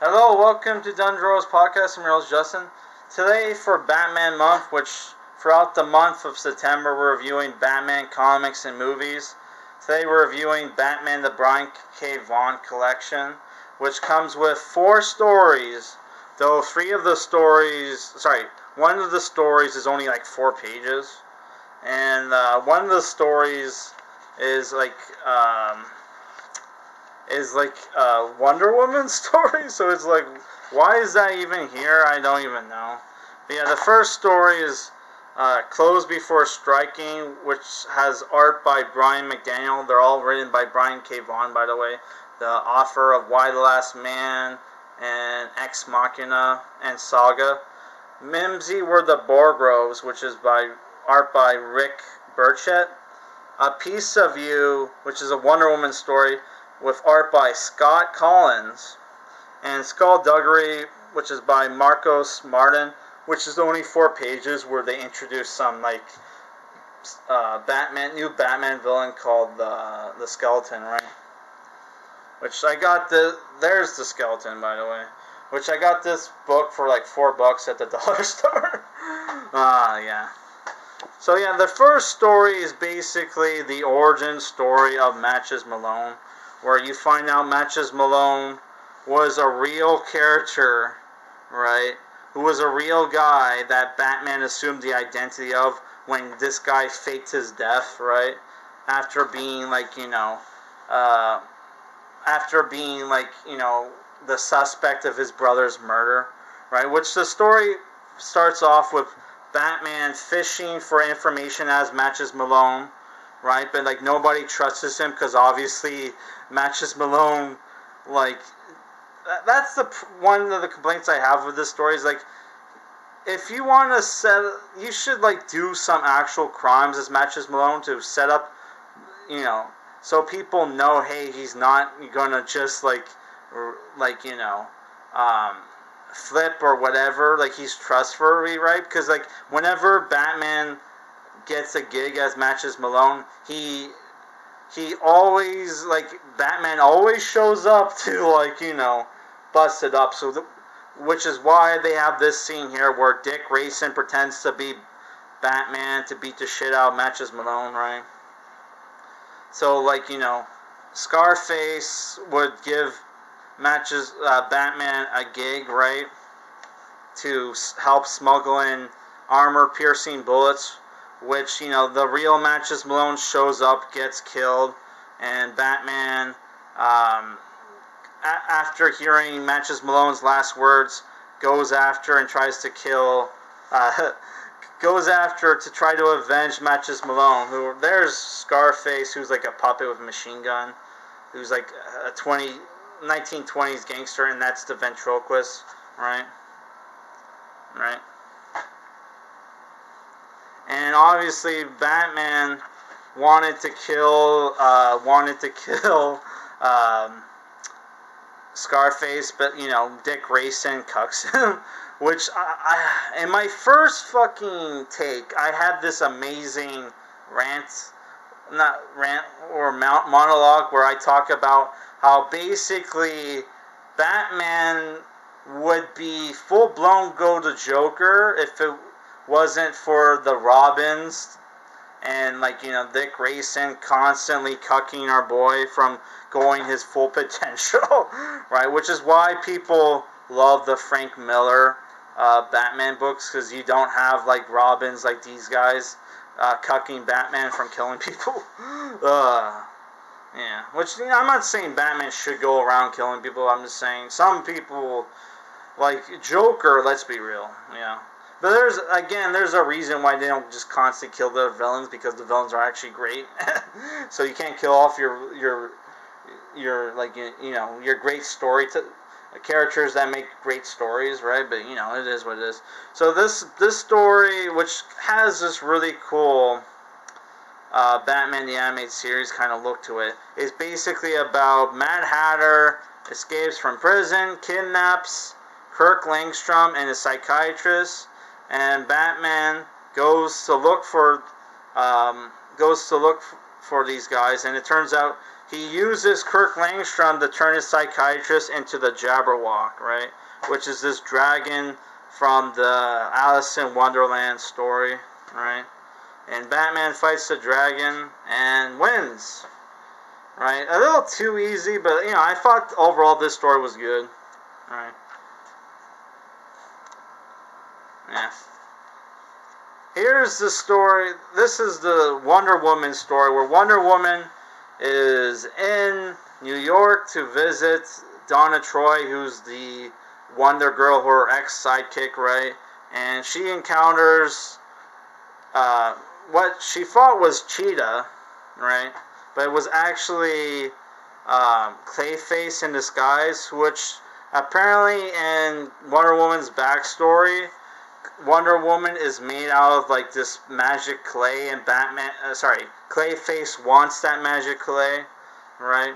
Hello, welcome to Dundro's podcast. I'm your host, Justin. Today, for Batman month, which throughout the month of September, we're reviewing Batman comics and movies. Today, we're reviewing Batman the Brian K. Vaughn collection, which comes with 4 stories, though one of the stories is only like 4 pages. And one of the stories is like a Wonder Woman story, so it's like, why is that even here? I don't even know. But yeah, the first story is Close Before Striking, which has art by Brian McDaniel. They're all written by Brian K. Vaughn, by the way, the author of Y the Last Man and Ex Machina and Saga. Mimsy Were the Borgroves, which is by art by Rick Burchett. A Piece of You, which is a Wonder Woman story, with art by Scott Kolins, and Skullduggery, which is by Marcos Martin, which is only 4 pages, where they introduce some like new Batman villain called the Skeleton, right? Which I got there's the Skeleton, by the way. Which I got this book for like $4 at the dollar store. Yeah. So yeah, the first story is basically the origin story of Matches Malone, where you find out Matches Malone was a real character, right? Who was a real guy that Batman assumed the identity of when this guy faked his death, right? After being the suspect of his brother's murder, right? Which the story starts off with Batman fishing for information as Matches Malone, right? But like nobody trusts him because obviously Matches Malone, like that's one of the complaints I have with this story is like, if you want to you should like do some actual crimes as Matches Malone to set up, so people know, hey, he's not gonna just flip or whatever, like he's trustworthy, right? Because like whenever Batman gets a gig as Matches Malone, he always, Batman always shows up to bust it up. So which is why they have this scene here where Dick Grayson pretends to be Batman to beat the shit out of Matches Malone, right? So Scarface would give Batman a gig, right, to help smuggle in armor-piercing bullets, which, the real Matches Malone shows up, gets killed, and Batman, after hearing Matches Malone's last words, goes after and tries to kill, to try to avenge Matches Malone. There's Scarface, who's like a puppet with a machine gun, who's like a 1920s gangster, and that's the ventriloquist, right? And obviously, Batman wanted to kill Scarface, but Dick Grayson cucks him. Which in my first fucking take, I had this amazing monologue where I talk about how basically Batman would be full-blown go to Joker if it wasn't for the Robins and Dick Grayson constantly cucking our boy from going his full potential, right? Which is why people love the Frank Miller Batman books, because you don't have Robins like these guys cucking Batman from killing people. Yeah, which I'm not saying Batman should go around killing people. I'm just saying some people, like Joker. Let's be real, But there's a reason why they don't just constantly kill their villains, because the villains are actually great. So you can't kill off your great story characters that make great stories, right? But it is what it is. So this story, which has this really cool Batman the Animated Series kind of look to it, is basically about Mad Hatter escapes from prison, kidnaps Kirk Langstrom and a psychiatrist, and Batman goes to look for these guys, and it turns out he uses Kirk Langstrom to turn his psychiatrist into the Jabberwock, right? Which is this dragon from the Alice in Wonderland story, right? And Batman fights the dragon and wins, right? A little too easy, but, you know, I thought overall this story was good, right? Yeah. Here's the story. This is the Wonder Woman story, where Wonder Woman is in New York to visit Donna Troy, who's the Wonder Girl, her ex-sidekick, right? And she encounters what she thought was Cheetah, right? But it was actually Clayface in disguise, which apparently in Wonder Woman's backstory, Wonder Woman is made out of like this magic clay, and Clayface wants that magic clay, right?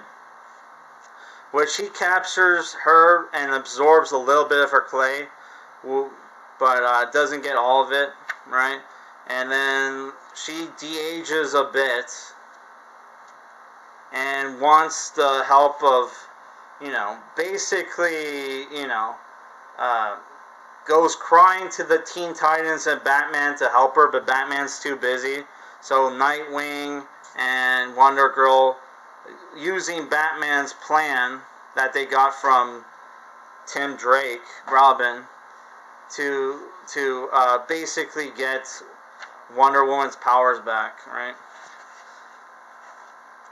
Which he captures her and absorbs a little bit of her clay, but doesn't get all of it, right? And then she de-ages a bit and wants the help of, you know, basically, you know, goes crying to the Teen Titans and Batman to help her, but Batman's too busy. So Nightwing and Wonder Girl, using Batman's plan that they got from Tim Drake, Robin, to basically get Wonder Woman's powers back, right?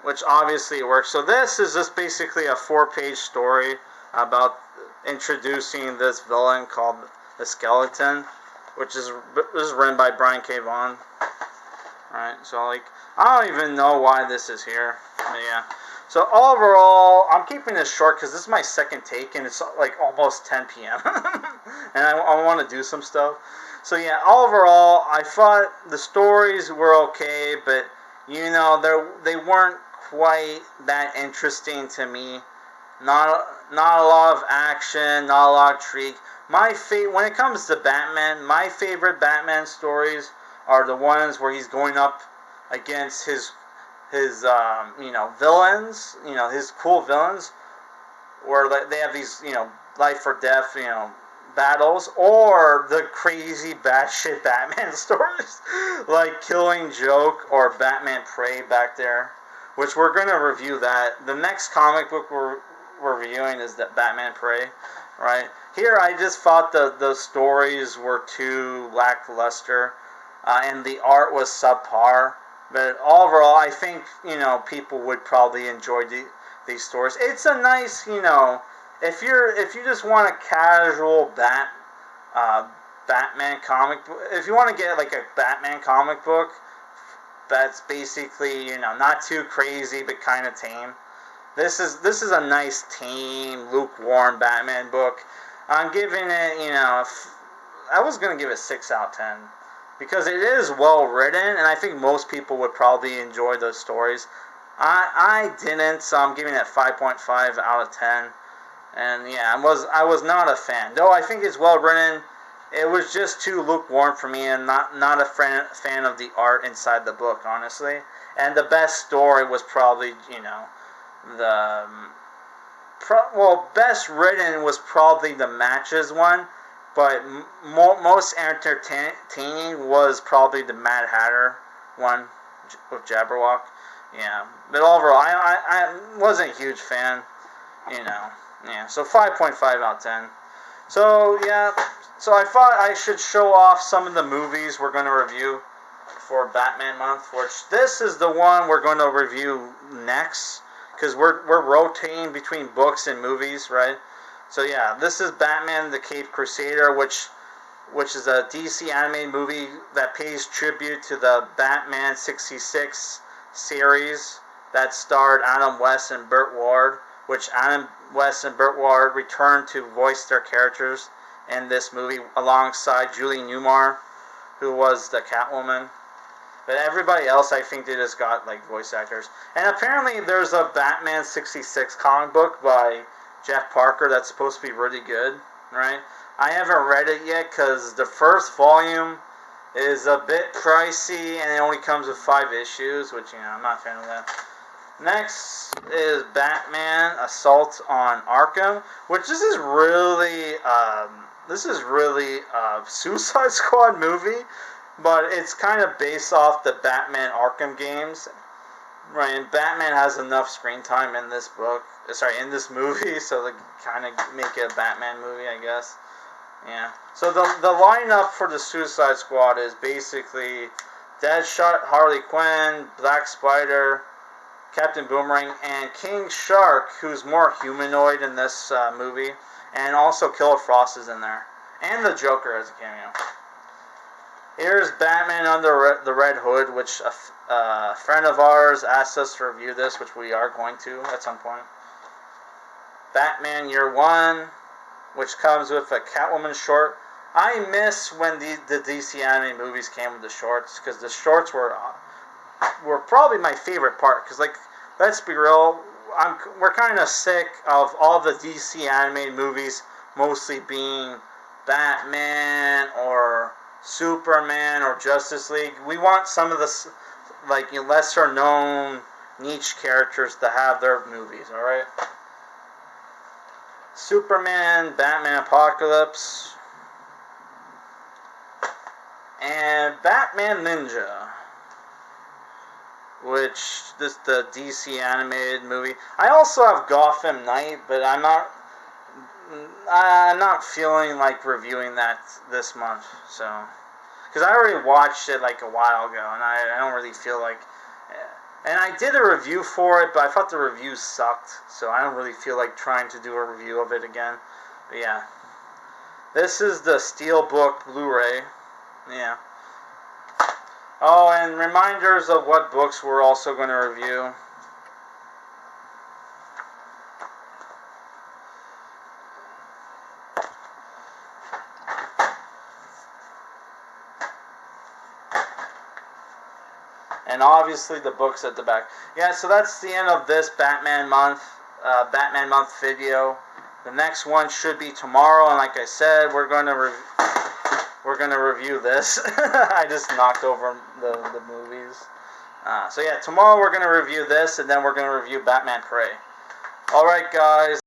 Which obviously works. So this is just basically a 4-page story about introducing this villain called the Skeleton, which is written by Brian K. Vaughn. Right, so like, I don't even know why this is here. But yeah. So overall, I'm keeping this short because this is my second take, and it's like almost 10 p.m. and I want to do some stuff. So yeah, overall, I thought the stories were okay, but you know, they weren't quite that interesting to me. Not a lot of action, not a lot of intrigue. When it comes to Batman, my favorite Batman stories are the ones where he's going up against his you know, villains, you know, his cool villains, where they have these, you know, life or death, you know, battles, or the crazy batshit Batman stories like Killing Joke or Batman Prey back there, which we're gonna review that. The next comic book we're reviewing is the Batman Prey, right? Here I just thought the stories were too lackluster, and the art was subpar. But overall, I think, you know, people would probably enjoy these stories. It's a nice, you know, if you just want a casual Batman comic book, if you want to get like a Batman comic book that's basically, you know, not too crazy but kind of tame, this is a nice tame, lukewarm Batman book. I'm giving it, you know, I was gonna give it 6 out of 10. Because it is well written, and I think most people would probably enjoy those stories. I didn't, so I'm giving it 5.5 out of 10. And yeah, I was not a fan. Though I think it's well written, it was just too lukewarm for me, and not a fan of the art inside the book, honestly. And the best story was probably, you know, best written was probably the Matches one. But most entertaining was probably the Mad Hatter one with Jabberwock. Yeah, but overall, I wasn't a huge fan. You know, yeah. So 5.5 out of 10. So yeah, so I thought I should show off some of the movies we're going to review for Batman month. Which this is the one we're going to review next, because we're rotating between books and movies, right? So yeah, this is Batman the Caped Crusader, which is a DC animated movie that pays tribute to the Batman 66 series that starred Adam West and Burt Ward, which Adam West and Burt Ward returned to voice their characters in this movie alongside Julie Newmar, who was the Catwoman. But everybody else, I think they just got like voice actors. And apparently there's a Batman 66 comic book by Jeff Parker that's supposed to be really good, right? I haven't read it yet because the first volume is a bit pricey and it only comes with 5 issues, which, you know, I'm not a fan of that. Next is Batman Assault on Arkham, which this is really a Suicide Squad movie, but it's kind of based off the Batman Arkham games. Right, and Batman has enough screen time in this in this movie, so they kind of make it a Batman movie, I guess. Yeah. So the lineup for the Suicide Squad is basically Deadshot, Harley Quinn, Black Spider, Captain Boomerang, and King Shark, who's more humanoid in this movie, and also Killer Frost is in there, and the Joker as a cameo. Here's Batman Under the Red Hood, which a friend of ours asked us to review this, which we are going to at some point. Batman Year One, which comes with a Catwoman short. I miss when the DC anime movies came with the shorts, because the shorts were probably my favorite part. Because, like, let's be real, we're kind of sick of all the DC animated movies mostly being Batman or Superman or Justice League. We want some of the lesser known niche characters to have their movies, alright? Superman, Batman Apocalypse, and Batman Ninja, which is the DC animated movie. I also have Gotham Knight, but I'm not feeling like reviewing that this month, so, because I already watched it like a while ago, and I don't really feel like, and I did a review for it, but I thought the review sucked, so I don't really feel like trying to do a review of it again. But yeah, this is the Steelbook Blu-ray. Yeah. Oh, and reminders of what books we're also going to review. And obviously the books at the back. Yeah, so that's the end of this Batman month video. The next one should be tomorrow, and like I said, we're going to review this. I just knocked over the movies. So yeah, tomorrow we're going to review this, and then we're going to review Batman Prey. Alright guys,